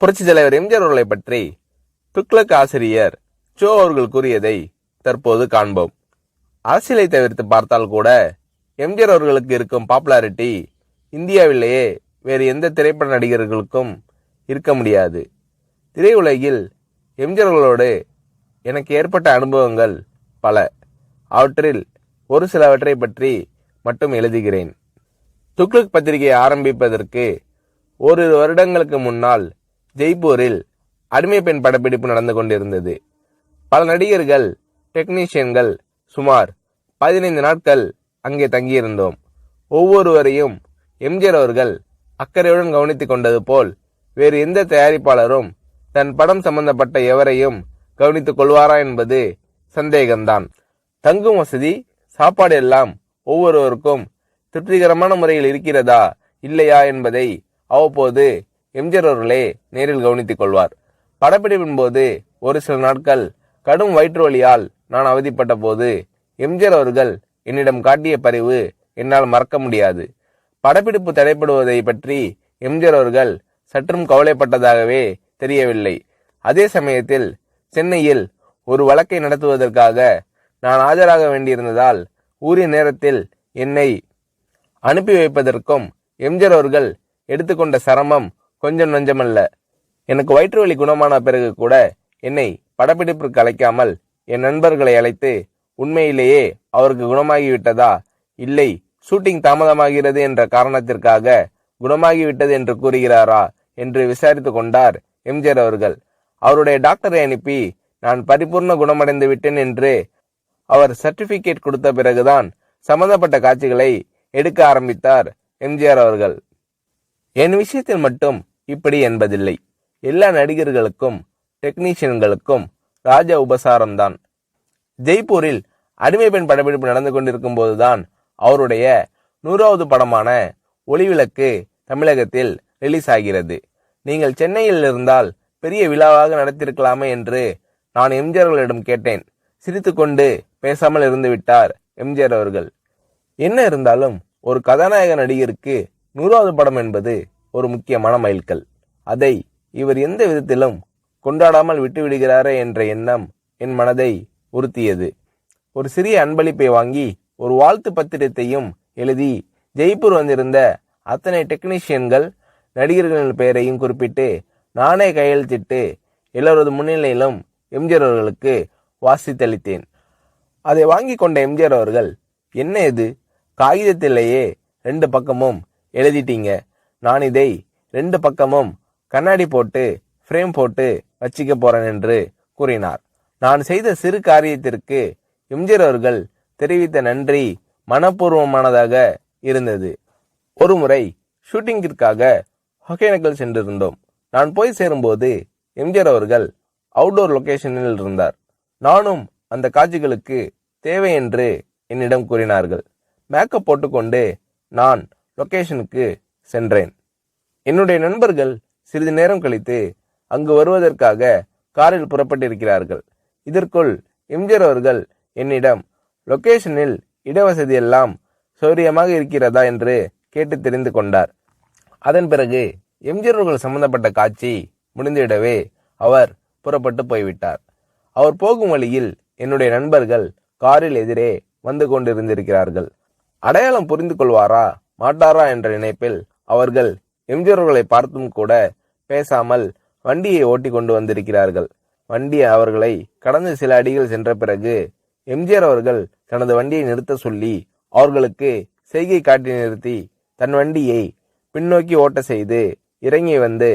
புரட்சி தலைவர் எம்ஜிஆர் அவர்களை பற்றி துக்ளக் ஆசிரியர் சோ அவர்கள் கூறியதை தற்போது காண்போம். அரசியலை தவிர்த்து பார்த்தால் கூட எம்ஜிஆர் அவர்களுக்கு இருக்கும் பாப்புலாரிட்டி இந்தியாவிலேயே வேறு எந்த திரைப்பட நடிகர்களுக்கும் இருக்க முடியாது. திரையுலகில் எம்ஜிஆர் அவர்களோடு எனக்கு ஏற்பட்ட அனுபவங்கள் பல. அவற்றில் ஒரு சிலவற்றை பற்றி மட்டும் எழுதுகிறேன். துக்ளக் பத்திரிகையை ஆரம்பிப்பதற்கு ஓரிரு வருடங்களுக்கு முன்னால் ஜெய்ப்பூரில் அடிமை பெண் படப்பிடிப்பு நடந்து கொண்டிருந்தது. பல நடிகர்கள், டெக்னீஷியன்கள் சுமார் 15 நாட்கள் அங்கே தங்கியிருந்தோம். ஒவ்வொருவரையும் எம்ஜிஆர் அவர்கள் அக்கறையுடன் கவனித்துக் கொண்டது போல் வேறு எந்த தயாரிப்பாளரும் தன் படம் சம்பந்தப்பட்ட எவரையும் கவனித்துக் கொள்வாரா என்பது சந்தேகம்தான். தங்கும் வசதி, சாப்பாடு எல்லாம் ஒவ்வொருவருக்கும் திருப்திகரமான முறையில் இருக்கிறதா இல்லையா என்பதை அவ்வப்போது எம்ஜிஆர் அவர்களே நேரில் கவனித்துக் கொள்வார். படப்பிடிப்பின் போது ஒரு சில நாட்கள் கடும் வயிற்று வலியால் நான் அவதிப்பட்ட போது எம்ஜிஆர் அவர்கள் என்னிடம் காட்டிய பரிவு என்னால் மறக்க முடியாது. படப்பிடிப்பு தடைப்படுவதை பற்றி எம்ஜிஆர் அவர்கள் சற்றும் கவலைப்பட்டதாகவே தெரியவில்லை. அதே சமயத்தில் சென்னையில் ஒரு வழக்கை நடத்துவதற்காக நான் ஆஜராக வேண்டியிருந்ததால் உரிய நேரத்தில் என்னை அனுப்பி வைப்பதற்கும் எம்ஜிஆர் அவர்கள் எடுத்துக்கொண்ட சிரமம் கொஞ்சம் நஞ்சமல்ல. எனக்கு வயிற்று வலி குணமான பிறகு கூட என்னை படப்பிடிப்பிற்கு அழைக்காமல் என் நண்பர்களை அழைத்து உண்மையிலேயே அவருக்கு குணமாகிவிட்டதா, இல்லை ஷூட்டிங் தாமதமாகிறது என்ற காரணத்திற்காக குணமாகிவிட்டது என்று கூறுகிறாரா என்று விசாரித்து கொண்டார் எம்ஜிஆர் அவர்கள். அவருடைய டாக்டரை அனுப்பி நான் பரிபூர்ண குணமடைந்து விட்டேன் என்று அவர் சர்டிபிகேட் கொடுத்த பிறகுதான் சம்பந்தப்பட்ட காட்சிகளை எடுக்க ஆரம்பித்தார் எம்ஜிஆர் அவர்கள். என் விஷயத்தில் மட்டும் இப்படி என்பதில்லை. எல்லா நடிகர்களுக்கும் டெக்னீஷியன்களுக்கும் ராஜ உபசாரம்தான். ஜெய்ப்பூரில் அடிமை பெண் படப்பிடிப்பு நடந்து கொண்டிருக்கும் போதுதான் அவருடைய 100வது படமான ஒளிவிளக்கு தமிழகத்தில் ரிலீஸ் ஆகிறது. நீங்கள் சென்னையில் இருந்தால் பெரிய விழாவாக நடத்திருக்கலாமே என்று நான் எம்ஜிஆர் அவர்களிடம் கேட்டேன். சிரித்துக்கொண்டு பேசாமல் இருந்து விட்டார் எம்ஜிஆர் அவர்கள். என்ன இருந்தாலும் ஒரு கதாநாயக நடிகருக்கு 100வது படம் என்பது ஒரு முக்கியமான மைல்கல். அதை இவர் எந்த விதத்திலும் கொண்டாடாமல் விட்டுவிடுகிறாரே என்ற எண்ணம் என் மனதை உறுத்தியது. ஒரு சிறிய அன்பளிப்பை வாங்கி ஒரு வாழ்த்து பத்திரத்தையும் எழுதி ஜெய்ப்பூர் வந்திருந்த அத்தனை டெக்னீஷியன்கள், நடிகர்களின் பெயரையும் குறிப்பிட்டு நானே கையெழுத்திட்டு எல்லோரது முன்னிலையிலும் எம்ஜிஆர் அவர்களுக்கு வாசித்தளித்தேன். அதை வாங்கி கொண்ட எம்ஜிஆர் அவர்கள், என்ன இது, காகிதத்திலேயே 2 பக்கமும் எழுதிட்டீங்க, நான் இதை 2 பக்கமும் கண்ணாடி போட்டு ஃப்ரேம் போட்டு வச்சிக்க போறேன் என்று கூறினார். நான் செய்த சிறு காரியத்திற்கு எம்ஜிஆர் அவர்கள் தெரிவித்த நன்றி மனப்பூர்வமானதாக இருந்தது. ஒரு முறை ஷூட்டிங்கிற்காக ஒகேனக்கல் சென்றிருந்தோம். நான் போய் சேரும்போது எம்ஜிஆர் அவர்கள் அவுட்டோர் லொகேஷனில் இருந்தார். நானும் அந்த காட்சிகளுக்கு தேவை என்று என்னிடம் கூறினார்கள். மேக்கப் போட்டுக்கொண்டு நான் லொகேஷனுக்கு சென்றேன். என்னுடைய நண்பர்கள் சிறிது நேரம் கழித்து அங்கு வருவதற்காக காரில் புறப்பட்டிருக்கிறார்கள். இதற்குள் எம்ஜிஆர் அவர்கள் என்னிடம் லொகேஷனில் இடவசதி எல்லாம் சௌரியமாக இருக்கிறதா என்று கேட்டு தெரிந்து கொண்டார். அதன் பிறகு எம்ஜிஆர் அவர்கள் சம்பந்தப்பட்ட காட்சி முடிந்துவிடவே அவர் புறப்பட்டு போய்விட்டார். அவர் போகும் வழியில் என்னுடைய நண்பர்கள் காரில் எதிரே வந்து கொண்டிருந்திருக்கிறார்கள். அடையாளம் புரிந்து கொள்வாரா மாட்டாரா என்ற நினைப்பில் அவர்கள் எம்ஜிஆர் அவர்களை பார்த்தும் கூட பேசாமல் வண்டியை ஓட்டி கொண்டு வந்திருக்கிறார்கள். வண்டி அவர்களை கடந்து சில அடிகள் சென்ற பிறகு எம்ஜிஆர் அவர்கள் தனது வண்டியை நிறுத்த சொல்லி அவர்களுக்கு செய்கை காட்டி நிறுத்தி தன் வண்டியை பின்னோக்கி ஓட்ட செய்து இறங்கி வந்து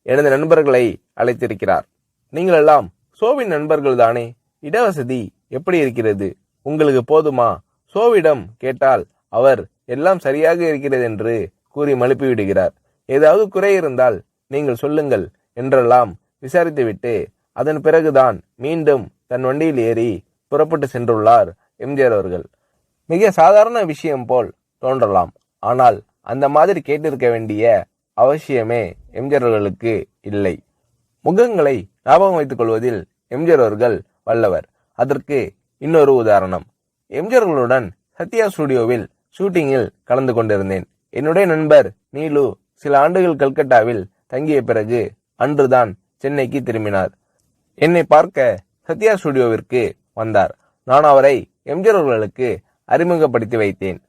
எனது நண்பர்களை அழைத்திருக்கிறார். நீங்கள் எல்லாம் சோவின் நண்பர்கள் தானே, இடவசதி எப்படி இருக்கிறது, உங்களுக்கு போதுமா? சோவிடம் கேட்டால் அவர் எல்லாம் சரியாக இருக்கிறது என்று கூறி மழுப்பி விடுகிறார். ஏதாவது குறை இருந்தால் நீங்கள் சொல்லுங்கள் என்றெல்லாம் விசாரித்துவிட்டு அதன் பிறகுதான் மீண்டும் தன் வண்டியில் ஏறி புறப்பட்டு சென்றுள்ளார் எம்ஜிஆர் அவர்கள். மிக சாதாரண விஷயம் போல் தோன்றலாம், ஆனால் அந்த மாதிரி கேட்டிருக்க வேண்டிய அவசியமே எம்ஜிஆர் அவர்களுக்கு இல்லை. முகங்களை ஞாபகம் வைத்துக் கொள்வதில் எம்ஜிஆர் அவர்கள் வல்லவர். அதற்கு இன்னொரு உதாரணம். எம்ஜிஆர் அவர்களுடன் சத்யா ஸ்டுடியோவில் ஷூட்டிங்கில் கலந்து கொண்டிருந்தேன். என்னுடைய நண்பர் நீலு சில ஆண்டுகள் கல்கட்டாவில் தங்கிய பிறகு அன்றுதான் சென்னைக்கு திரும்பினார். என்னை பார்க்க சத்யா ஸ்டுடியோவிற்கு வந்தார். நான் அவரை எம்ஜிஆர் அவர்களுக்கு அறிமுகப்படுத்தி வைத்தேன்.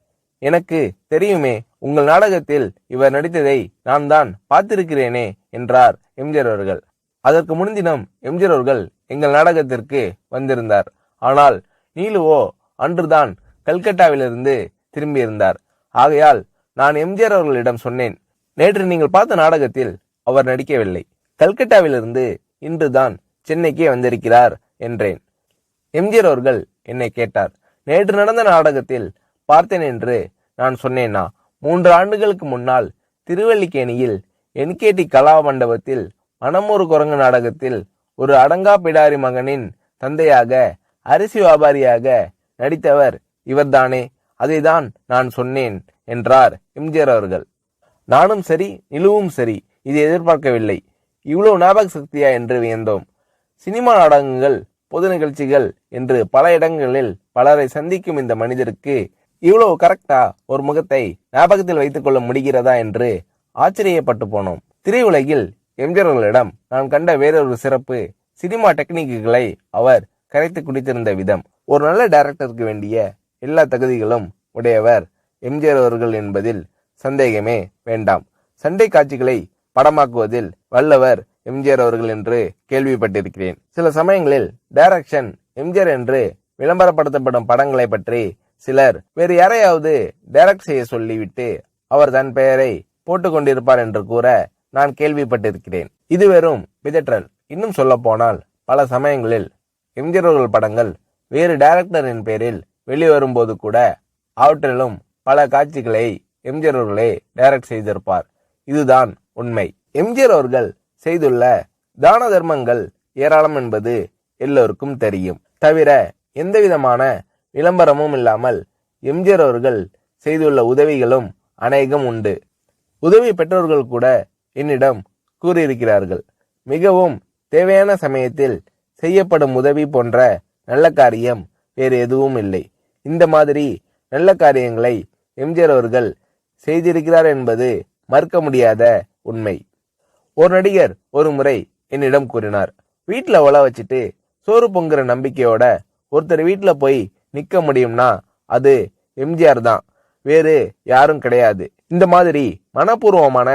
எனக்கு தெரியுமே, உங்கள் நாடகத்தில் இவர் நடித்ததை நான் தான் பார்த்திருக்கிறேனே என்றார் எம்ஜிஆர் அவர்கள். அதற்கு முன்தினம் எம்ஜிஆர் அவர்கள் எங்கள் நாடகத்திற்கு வந்திருந்தார். ஆனால் நீலுவோ அன்றுதான் கல்கட்டாவிலிருந்து திரும்பியிருந்தார். ஆகையால் நான் எம்ஜிஆர் அவர்களிடம் சொன்னேன், நேற்று நீங்கள் பார்த்த நாடகத்தில் அவர் நடிக்கவில்லை. கல்கட்டாவிலிருந்து இன்றுதான் சென்னைக்கே வந்திருக்கிறார் என்றேன். எம்ஜிஆர் அவர்கள் என்னை கேட்டார், நேற்று நடந்த நாடகத்தில் பார்த்தேன் என்று நான் சொன்னேனா? 3 ஆண்டுகளுக்கு முன்னால் திருவல்லிக்கேணியில் என்கேடி கலா மண்டபத்தில் மனமொரு குரங்கு நாடகத்தில் ஒரு அடங்கா பிடாரி மகனின் தந்தையாக அரிசி வியாபாரியாக நடித்தவர் இவர்தானே, அதைதான் நான் சொன்னேன் என்றார் எம்ஜிஆர் அவர்கள். நானும் சரி, நிலுவும் சரி, இதை எதிர்பார்க்கவில்லை. இவ்வளவு ஞாபக சக்தியா என்று வியந்தோம். சினிமா நாடகங்கள், பொது நிகழ்ச்சிகள் என்று பல இடங்களில் பலரை சந்திக்கும் இந்த மனிதருக்கு இவ்வளவு கரெக்டா ஒரு முகத்தை ஞாபகத்தில் வைத்துக் கொள்ள முடிகிறதா என்று ஆச்சரியப்பட்டு போனோம். திரையுலகில் எம்ஜிஆர் அவர்களிடம் நான் கண்ட வேறொரு சிறப்பு, சினிமா டெக்னிக்குகளை அவர் கரைத்து குடித்திருந்த விதம். ஒரு நல்ல டைரக்டருக்கு வேண்டிய எல்லா தகுதிகளும் உடையவர் எம்ஜிஆர் அவர்கள் என்பதில் சந்தேகமே வேண்டாம். சண்டை காட்சிகளை படமாக்குவதில் வல்லவர் எம்ஜிஆர் அவர்கள் என்று கேள்விப்பட்டிருக்கிறேன். சில சமயங்களில் டைரக்ஷன் எம்ஜிஆர் என்று விளம்பரப்படுத்தப்படும் படங்களை பற்றி சிலர் வேறு யாரையாவது டைரக்ட் செய்ய சொல்லிவிட்டு அவர் தன் பெயரை போட்டுக் கொண்டிருப்பார் என்று கூற நான் கேள்விப்பட்டிருக்கிறேன். இது வெறும் பிதற்றல். இன்னும் சொல்ல போனால் பல சமயங்களில் எம்ஜிஆர் அவர்கள் படங்கள் வேறு டைரக்டரின் பெயரில் வெளிவரும்போது கூட அவற்றிலும் பல காட்சிகளை எம்ஜிஆர் அவர்களே டைரக்ட் செய்திருப்பார். இதுதான் உண்மை. எம்ஜிஆர் அவர்கள் செய்துள்ள தான தர்மங்கள் ஏராளம் என்பது எல்லோருக்கும் தெரியும். தவிர எந்தவிதமான விளம்பரமும் இல்லாமல் எம்ஜிஆர் அவர்கள் செய்துள்ள உதவிகளும் அநேகம் உண்டு. உதவி பெற்றோர்கள் கூட என்னிடம் கூறியிருக்கிறார்கள். மிகவும் தேவையான சமயத்தில் செய்யப்படும் உதவி போன்ற நல்ல காரியம் வேறு எதுவும் இல்லை. இந்த மாதிரி நல்ல காரியங்களை எம்ஜிஆர் அவர்கள் செய்திருக்கிறார் என்பது மறுக்க முடியாத உண்மை. ஒரு நடிகர் ஒரு முறை என்னிடம் கூறினார், வீட்டுல ஒல வச்சுட்டு சோறு பொங்குற நம்பிக்கையோட ஒருத்தர் வீட்டுல போய் நிக்க முடியும்னா அது எம்ஜிஆர் தான், வேறு யாரும் கிடையாது. இந்த மாதிரி மனப்பூர்வமான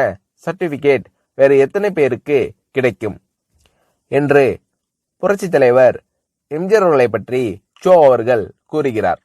சர்டிபிகேட் வேறு எத்தனை பேருக்கு கிடைக்கும் என்று புரட்சி தலைவர் எம்ஜிஆர் அவர்களை பற்றி ஷோ அவர்கள் கூறுகிறார்.